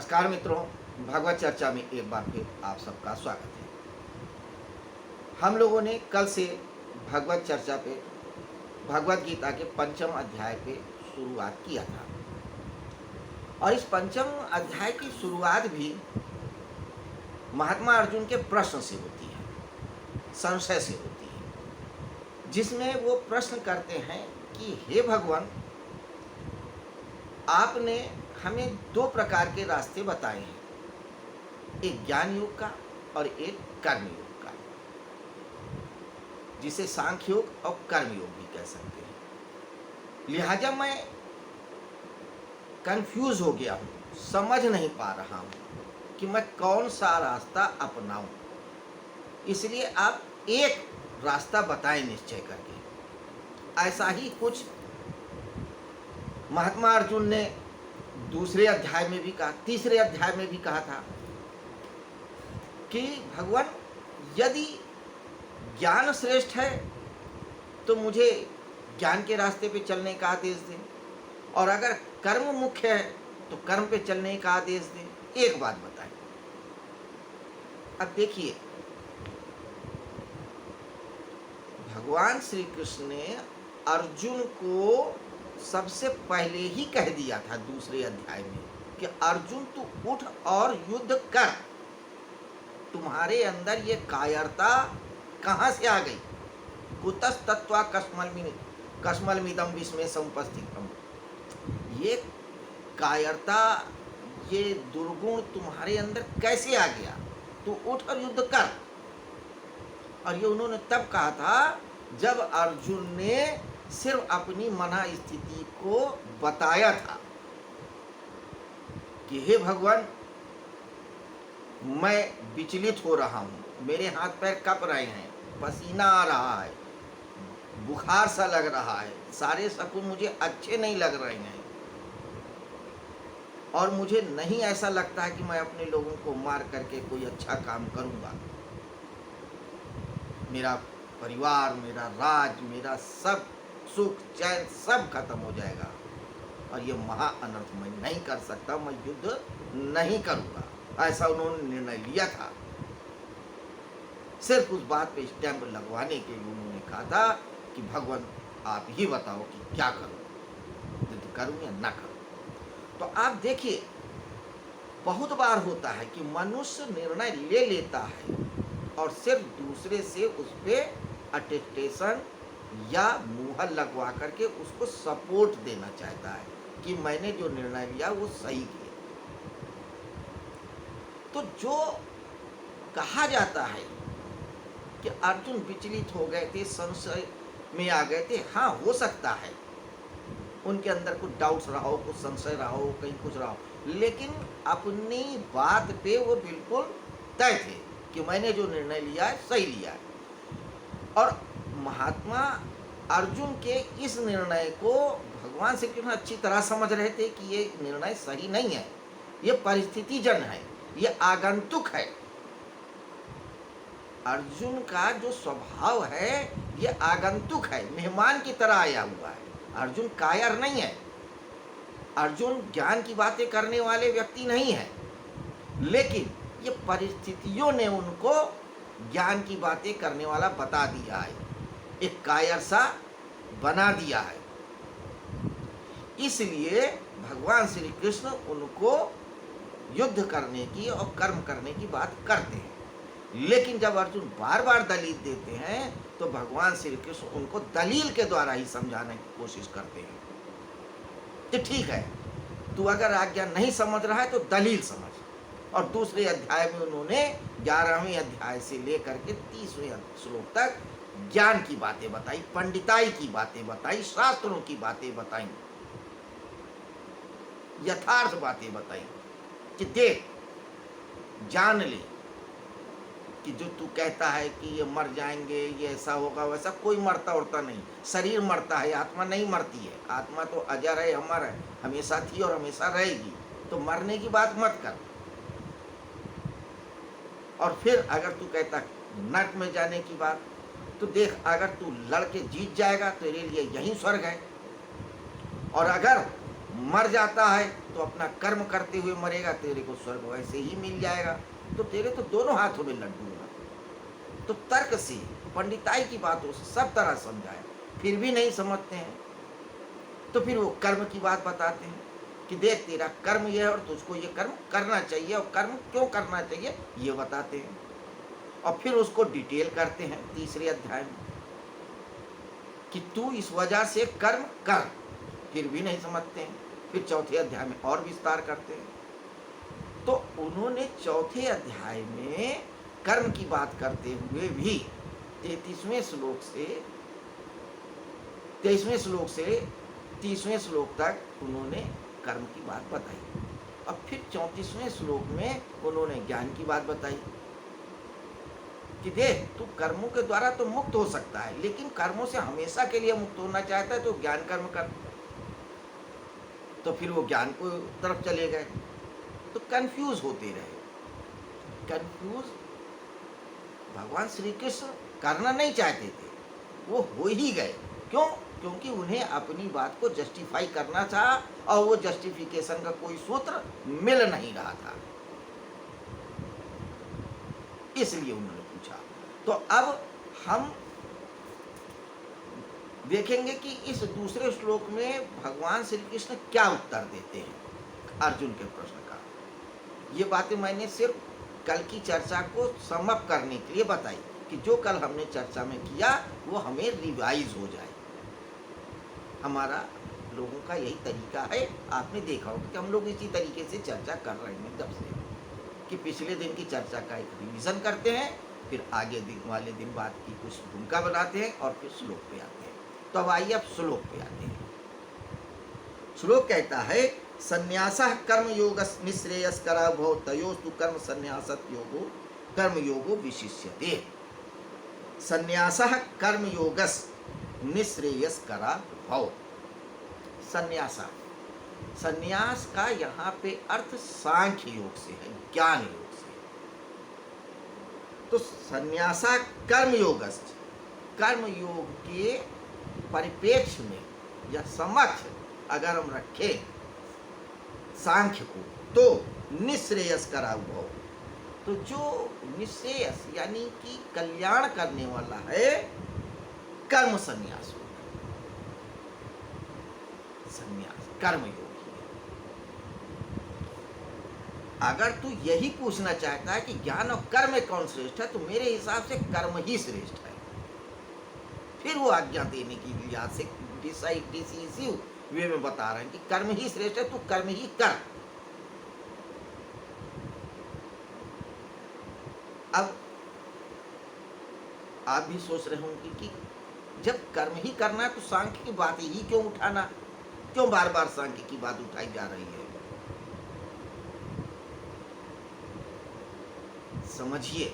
नमस्कार मित्रों, भगवत चर्चा में एक बार फिर आप सबका स्वागत है। हम लोगों ने कल से भगवत चर्चा पे भगवत गीता के पंचम अध्याय पे शुरुआत किया था और इस पंचम अध्याय की शुरुआत भी महात्मा अर्जुन के प्रश्न से होती है, संशय से होती है, जिसमें वो प्रश्न करते हैं कि हे भगवान, आपने हमें दो प्रकार के रास्ते बताए हैं, एक ज्ञान योग का और एक कर्म योग का, जिसे सांख्य योग और कर्म योग भी कह सकते हैं। लिहाजा मैं कंफ्यूज हो गया हूँ, समझ नहीं पा रहा हूँ कि मैं कौन सा रास्ता अपनाऊं। इसलिए आप एक रास्ता बताएं निश्चय करके। ऐसा ही कुछ महात्मा अर्जुन ने दूसरे अध्याय में भी कहा, तीसरे अध्याय में भी कहा था कि भगवान, यदि ज्ञान श्रेष्ठ है तो मुझे ज्ञान के रास्ते पे चलने का आदेश दें, और अगर कर्म मुख्य है तो कर्म पे चलने का आदेश दें। एक बात बताएं। अब देखिए, भगवान श्री कृष्ण ने अर्जुन को सबसे पहले ही कह दिया था दूसरे अध्याय में कि अर्जुन तू उठ और युद्ध कर। तुम्हारे अंदर ये कायरता कहाँ से आ गई? कुतस्तत्वा कस्मलमिदं विस्मय समुपस्थितम्। ये कायरता, ये दुर्गुण तुम्हारे अंदर कैसे आ गया? तू उठ और युद्ध कर। और ये उन्होंने तब कहा था जब अर्जुन ने सिर्फ अपनी मना स्थिति को बताया था कि हे भगवान, मैं विचलित हो रहा हूँ, मेरे हाथ पैर कँप रहे हैं, पसीना आ रहा है, बुखार सा लग रहा है, सारे शकुन मुझे अच्छे नहीं लग रहे हैं, और मुझे नहीं ऐसा लगता है कि मैं अपने लोगों को मार करके कोई अच्छा काम करूँगा। मेरा परिवार, मेरा राज, मेरा सब सुख चैन सब खत्म हो जाएगा, और ये महा अनर्थ मैं नहीं कर सकता, मैं युद्ध नहीं करूँगा। ऐसा उन्होंने निर्णय लिया था। सिर्फ उस बात पे स्टैंप लगवाने के लिए उन्होंने कहा था कि भगवान आप ही बताओ कि क्या करूँ, युद्ध करूँ या ना करूँ। तो आप देखिए, बहुत बार होता है कि मनुष्य निर्णय ले लेता है और सिर्फ दूसरे से उस पर अटेस्टेशन या मुहर लगवा करके उसको सपोर्ट देना चाहता है कि मैंने जो निर्णय लिया वो सही किया। तो जो कहा जाता है कि अर्जुन विचलित हो गए थे, संशय में आ गए थे, हाँ हो सकता है उनके अंदर कुछ डाउट्स रहा हो, कुछ संशय रहा हो, कहीं कुछ रहा हो, लेकिन अपनी बात पे वो बिल्कुल तय थे कि मैंने जो निर्णय लिया है सही लिया है। और महात्मा अर्जुन के इस निर्णय को भगवान श्री कृष्ण अच्छी तरह समझ रहे थे कि ये निर्णय सही नहीं है, ये परिस्थितिजन है, ये आगंतुक है। अर्जुन का जो स्वभाव है ये आगंतुक है, मेहमान की तरह आया हुआ है। अर्जुन कायर नहीं है, अर्जुन ज्ञान की बातें करने वाले व्यक्ति नहीं है, लेकिन ये परिस्थितियों ने उनको ज्ञान की बातें करने वाला बता दिया है, एक कायर सा बना दिया है। इसलिए भगवान श्री कृष्ण उनको युद्ध करने की और कर्म करने की बात करते हैं, लेकिन जब अर्जुन बार बार दलील देते हैं तो भगवान श्री कृष्ण उनको दलील के द्वारा ही समझाने की कोशिश करते हैं कि ठीक है, तू अगर आज्ञा नहीं समझ रहा है तो दलील समझ। और दूसरे अध्याय में उन्होंने 11वें अध्याय से लेकर के 30वें श्लोक तक ज्ञान की बातें बताई, पंडिताई की बातें बताई, शास्त्रों की बातें बताई, यथार्थ बातें बताई कि देख, जान ले कि जो तू कहता है कि ये मर जाएंगे, ये ऐसा होगा वैसा, कोई मरता उड़ता नहीं, शरीर मरता है, आत्मा नहीं मरती है। आत्मा तो अजर है, अमर है, हमेशा थी और हमेशा रहेगी। तो मरने की बात मत कर। और फिर अगर तू कहता नरक में जाने की बात, तो देख, अगर तू लड़के जीत जाएगा तो तेरे लिए यही स्वर्ग है, और अगर मर जाता है तो अपना कर्म करते हुए मरेगा, तेरे को स्वर्ग वैसे ही मिल जाएगा। तो तेरे तो दोनों हाथों में लड्डू है। तो तर्क से, पंडिताई की बातों से सब तरह समझाया, फिर भी नहीं समझते हैं। तो फिर वो कर्म की बात बताते हैं कि देख तेरा कर्म ये है और तुझको ये कर्म करना चाहिए, और कर्म क्यों करना चाहिए ये बताते हैं। और फिर उसको डिटेल करते हैं तीसरे अध्याय में कि तू इस वजह से कर्म कर, फिर भी नहीं समझते हैं। फिर चौथे अध्याय में और विस्तार करते हैं। तो उन्होंने चौथे अध्याय में कर्म की बात करते हुए भी 33वें श्लोक से 30वें श्लोक तक उन्होंने कर्म की बात बताई। अब फिर 34वें श्लोक में उन्होंने ज्ञान की बात बताई कि देख तू कर्मों के द्वारा तो मुक्त हो सकता है, लेकिन कर्मों से हमेशा के लिए मुक्त होना चाहता है तो ज्ञान कर्म कर। तो फिर वो ज्ञान को तरफ चले गए, तो कंफ्यूज होते रहे। कंफ्यूज भगवान श्री कृष्ण करना नहीं चाहते थे, वो हो ही गए। क्यों? क्योंकि उन्हें अपनी बात को जस्टिफाई करना था और वो जस्टिफिकेशन का कोई सूत्र मिल नहीं रहा था, इसलिए उन्होंने पूछा। तो अब हम देखेंगे कि इस दूसरे श्लोक में भगवान श्री कृष्ण क्या उत्तर देते हैं अर्जुन के प्रश्न का। ये बातें मैंने सिर्फ कल की चर्चा को समअप करने के लिए बताई कि जो कल हमने चर्चा में किया वो हमें रिवाइज हो जाए। हमारा लोगों का यही तरीका है, आपने देखा होगा कि हम लोग इसी तरीके से चर्चा कर रहे हैं तब से, कि पिछले दिन की चर्चा का एक रिवीजन करते हैं, फिर आगे दिन वाले दिन बात की कुछ भूमिका बनाते हैं और फिर श्लोक पे आते हैं। तो अब आइए अब श्लोक पे आते हैं। श्लोक कहता है संन्यासः कर्म योग निःश्रेयस्करा भव तयोस्तु कर्म संन्यासत् योगो कर्म योगो विशिष्यते। संन्यासः कर्म योगस् निःश्रेयस्करा भव। संन्यासा, संन्यास का यहाँ पे अर्थ सांख्य योग से है, ज्ञान योग से। तो संन्यासा कर्म योगस्य, कर्म योग के परिप्रेक्ष्य में या समक्ष अगर हम रखें सांख्य को, तो निःश्रेयस करा भव, तो जो निःश्रेयस यानी कि कल्याण करने वाला है कर्म संन्यास होगा। संन्यास कर्म योगी है। अगर तू यही पूछना चाहता है कि ज्ञान और कर्म में कौन श्रेष्ठ है, तो मेरे हिसाब से कर्म ही श्रेष्ठ है। फिर वो आज्ञा देने की लिहाज से डिसाइसिव वे में बता रहे हैं कि कर्म ही श्रेष्ठ है, तू कर्म ही कर। अब आप भी सोच रहे होंगे कि जब कर्म ही करना है तो सांख्य की बात ही क्यों उठाना, क्यों बार बार सांख्य की बात उठाई जा रही है। समझिए,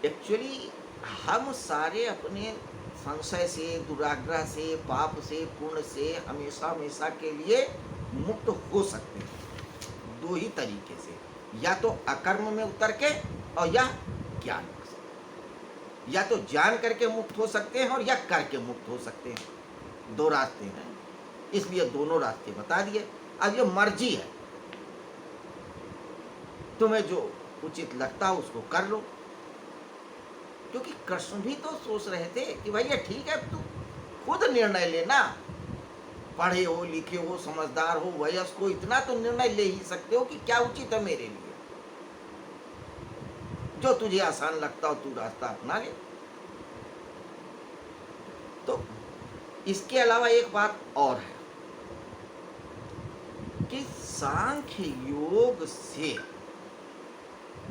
एक्चुअली हम सारे अपने संशय से, दुराग्रह से, पाप से, पुण्य से हमेशा हमेशा के लिए मुक्त हो सकते हैं दो ही तरीके से, या तो अकर्म में उतर के और या ज्ञान से। या तो जान करके मुक्त हो सकते हैं और या करके मुक्त हो सकते हैं, दो रास्ते हैं, इसलिए दोनों रास्ते बता दिए। अब ये मर्जी है, तुम्हें जो उचित लगता हो उसको कर लो। क्योंकि कृष्ण भी तो सोच रहे थे कि भैया ठीक है, तू खुद निर्णय लेना, पढ़े हो, लिखे हो, समझदार हो, वयस्क हो, इतना तो निर्णय ले ही सकते हो कि क्या उचित है मेरे लिए। जो तुझे आसान लगता हो तू रास्ता अपना ले। तो इसके अलावा एक बात और है कि सांख्य योग से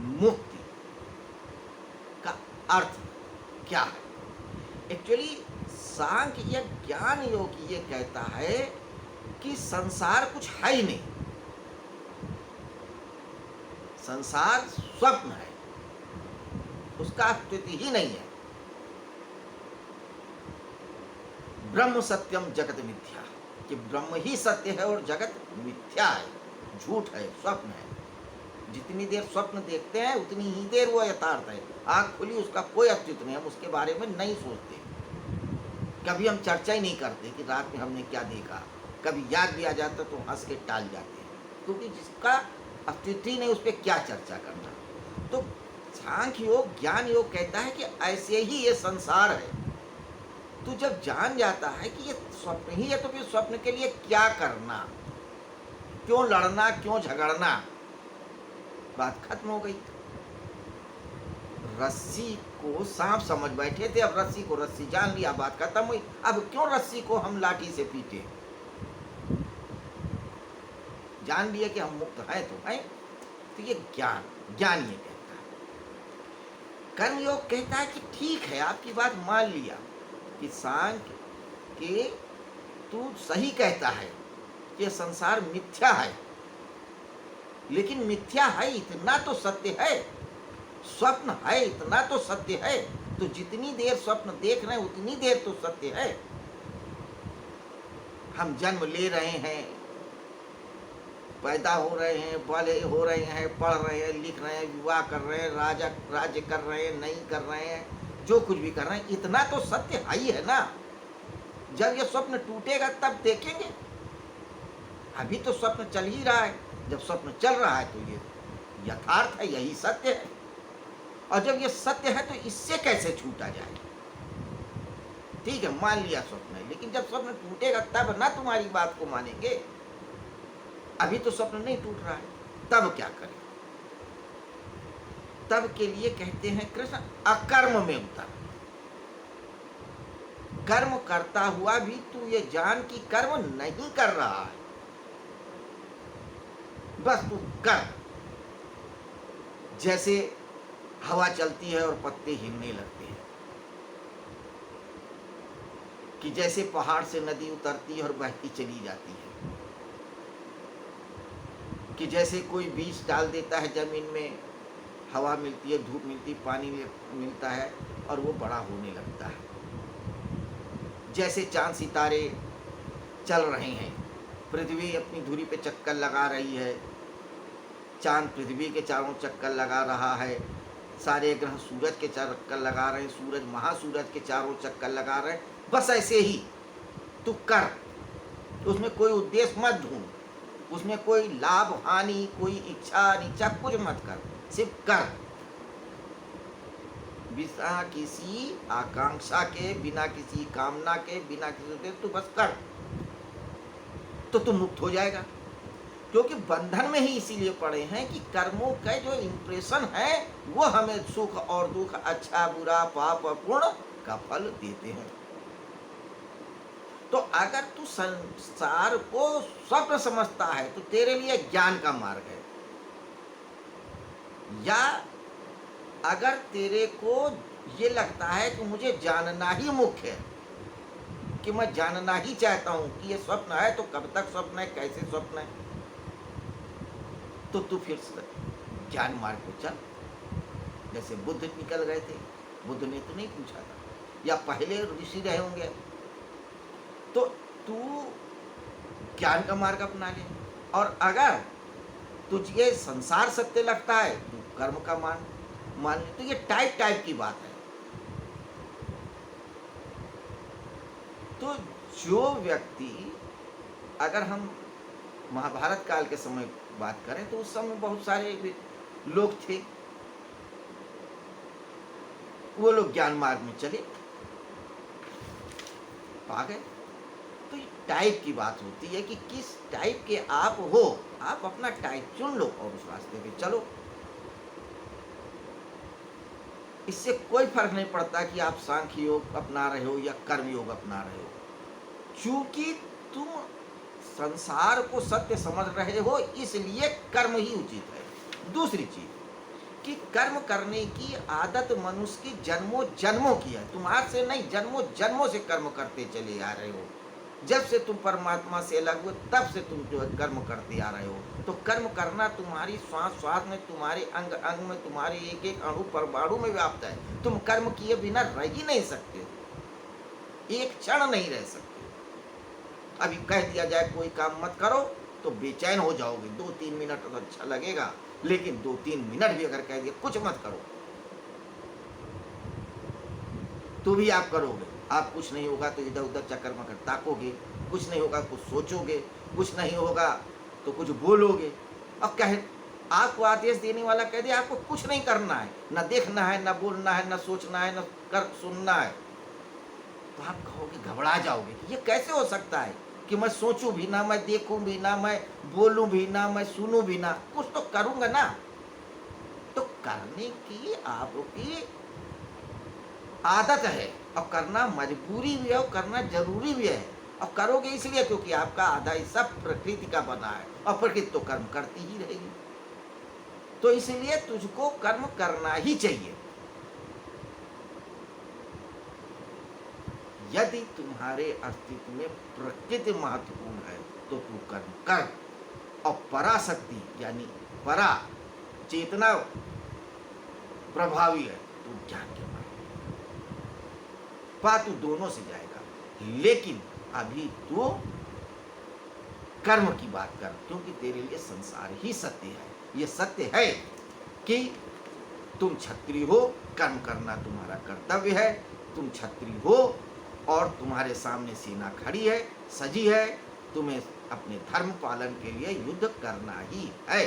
मुक्ति का अर्थ क्या है। एक्चुअली सांख्य या ज्ञान योग ये कहता है कि संसार कुछ है ही नहीं, संसार स्वप्न है, उसका अस्तित्व ही नहीं है। ब्रह्म सत्यम जगत मिथ्या, कि ब्रह्म ही सत्य है और जगत मिथ्या है, झूठ है, स्वप्न है। जितनी देर स्वप्न देखते हैं उतनी ही देर वो यथार्थ है। आँख खुली उसका कोई अस्तित्व नहीं, हम उसके बारे में नहीं सोचते। कभी हम चर्चा ही नहीं करते कि रात में हमने क्या देखा। कभी याद भी आ जाता तो हंस के टाल जाते हैं, क्योंकि जिसका अस्तित्व ही नहीं उस पर क्या चर्चा करना। तो सांख्य योग ज्ञान योग कहता है कि ऐसे ही ये संसार है। तू जब जान जाता है कि ये स्वप्न ही है तो फिर स्वप्न के लिए क्या करना, क्यों लड़ना, क्यों झगड़ना, बात खत्म हो गई। रस्सी को सांप समझ बैठे थे, अब रस्सी को रस्सी जान लिया, बात खत्म हुई। अब क्यों रस्सी को हम लाठी से पीटे, जान लिया कि हम मुक्त हैं तो हैं। तो ये ज्ञान ये कहता है। कर्म योग कहता है कि ठीक है, आपकी बात मान लिया कि सांख्य के तू सही कहता है कि संसार मिथ्या है, लेकिन मिथ्या है इतना तो सत्य है, स्वप्न है इतना तो सत्य है। तो जितनी देर स्वप्न देख रहे हैं उतनी देर तो सत्य है। हम जन्म ले रहे हैं, पैदा हो रहे हैं, बड़े हो रहे हैं, पढ़ रहे हैं, लिख रहे हैं, विवाह कर रहे हैं, राज्य कर रहे हैं, नहीं कर रहे हैं, जो कुछ भी कर रहे हैं, इतना तो सत्य ही है ना। जब ये स्वप्न टूटेगा तब देखेंगे। अभी तो स्वप्न चल ही रहा है। जब स्वप्न चल रहा है तो ये यथार्थ है, यही सत्य है। और जब ये सत्य है तो इससे कैसे छूटा जाए। ठीक है, मान लिया स्वप्न है, लेकिन जब स्वप्न टूटेगा तब ना तुम्हारी बात को मानेंगे। अभी तो स्वप्न नहीं टूट रहा है, तब क्या करें। तब के लिए कहते हैं कृष्ण अकर्म में उतर। कर्म करता हुआ भी तू ये जान कि कर्म नहीं कर रहा है, बस तू कर। जैसे हवा चलती है और पत्ते हिलने लगते हैं, कि जैसे पहाड़ से नदी उतरती है और बहती चली जाती है, कि जैसे कोई बीज डाल देता है जमीन में, हवा मिलती है, धूप मिलती है, पानी मिलता है और वो बड़ा होने लगता है। जैसे चांद सितारे चल रहे हैं, पृथ्वी अपनी धुरी पे चक्कर लगा रही है, चांद पृथ्वी के चारों चक्कर लगा रहा है, सारे ग्रह सूरज के चक्कर लगा रहे हैं, सूरज महासूरज के चारों चक्कर लगा रहे हैं। बस ऐसे ही तू कर, उसमें कोई उद्देश्य मत ढूंढ, उसमें कोई लाभ हानि, कोई इच्छा अनिच्छा कुछ मत कर, सिर्फ कर, बिना किसी आकांक्षा के, बिना किसी कामना के, बिना किसी उद्देश्य, तू बस कर, तो तू मुक्त हो जाएगा। क्योंकि बंधन में ही इसीलिए पड़े हैं कि कर्मों का जो इंप्रेशन है वो हमें सुख और दुख, अच्छा बुरा, पाप और पुण्य का फल देते हैं। तो अगर तू संसार को स्वप्न समझता है तो तेरे लिए ज्ञान का मार्ग है, या अगर तेरे को ये लगता है कि मुझे जानना ही मुख्य है, कि मैं जानना ही चाहता हूं कि ये स्वप्न है तो कब तक स्वप्न है, कैसे स्वप्न है, तो तू फिर ज्ञान मार्ग पे चल। जैसे बुद्ध निकल गए थे, बुद्ध ने तो नहीं पूछा था, या पहले ऋषि रहे होंगे, तो तू ज्ञान का मार्ग अपना ले। और अगर तुझे संसार सत्य लगता है तो कर्म का मान ले। तो ये टाइप की बात है। तो जो व्यक्ति, अगर हम महाभारत काल के समय बात करें तो उस समय बहुत सारे लोग थे, वो लोग ज्ञान मार्ग में चले, पा गए। तो ये टाइप की बात होती है कि किस टाइप के आप हो, आप अपना टाइप चुन लो और उस रास्ते पे चलो। इससे कोई फर्क नहीं पड़ता कि आप सांख्य योग अपना रहे हो या कर्म योग अपना रहे हो, क्योंकि तुम संसार को सत्य समझ रहे हो, इसलिए कर्म ही उचित है। दूसरी चीज कि कर्म करने की आदत मनुष्य की जन्मों जन्मों की है, तुम्हारे से नहीं, जन्मों जन्मों से कर्म करते चले आ रहे हो। जब से तुम परमात्मा से अलग हुए तब से तुम जो है कर्म करते आ रहे हो। तो कर्म करना तुम्हारी श्वास श्वास में, तुम्हारे अंग अंग में, तुम्हारे एक एक अणु परमाणु में व्याप्त है। तुम कर्म किए बिना रह ही नहीं सकते, एक क्षण नहीं रह सकते। अभी कह दिया जाए कोई काम मत करो तो बेचैन हो जाओगे, 2-3 मिनट तो अच्छा लगेगा, लेकिन 2-3 मिनट भी अगर कह दिया कुछ मत करो तो भी आप करोगे, आप कुछ नहीं होगा तो इधर उधर चक्कर मकर ताकोगे, कुछ नहीं होगा कुछ सोचोगे, कुछ नहीं होगा तो कुछ बोलोगे। अब कह आपको आदेश देने वाला कह दे आपको कुछ नहीं करना है, न देखना है, न बोलना है, न सोचना है, न कर सुनना है, तो आप कहोगे, घबरा जाओगे कि ये कैसे हो सकता है कि मैं सोचूं भी ना, मैं देखूं भी ना, मैं बोलूं भी ना, मैं सुनूं भी ना, कुछ तो करूंगा ना। तो करने की आपकी आदत है और करना मजबूरी भी है और करना जरूरी भी है, और करोगे इसलिए क्योंकि आपका आधा हिस्सा प्रकृति का बना है और प्रकृति तो कर्म करती ही रहेगी। तो इसलिए तुझको कर्म करना ही चाहिए। यदि तुम्हारे अस्तित्व में प्रकृति महत्वपूर्ण है तो तू कर्म कर, और पराशक्ति यानी परा चेतना प्रभावी है तो ज्ञान के मार्ग पा, तू दोनों से जाएगा। लेकिन अभी तू कर्म की बात कर, क्योंकि तेरे लिए संसार ही सत्य है। ये सत्य है कि तुम क्षत्रिय हो, कर्म करना तुम्हारा कर्तव्य है, तुम क्षत्रिय हो और तुम्हारे सामने सेना खड़ी है, सजी है, तुम्हें अपने धर्म पालन के लिए युद्ध करना ही है।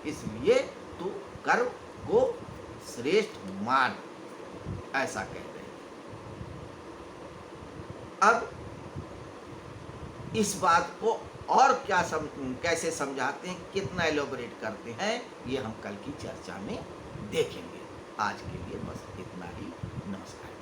इसलिए तू कर्म को श्रेष्ठ मान, ऐसा कह रहे हैं। अब इस बात को और क्या कैसे समझाते हैं, कितना एलोबरेट करते हैं, ये हम कल की चर्चा में देखेंगे। आज के लिए बस इतना ही। नमस्कार।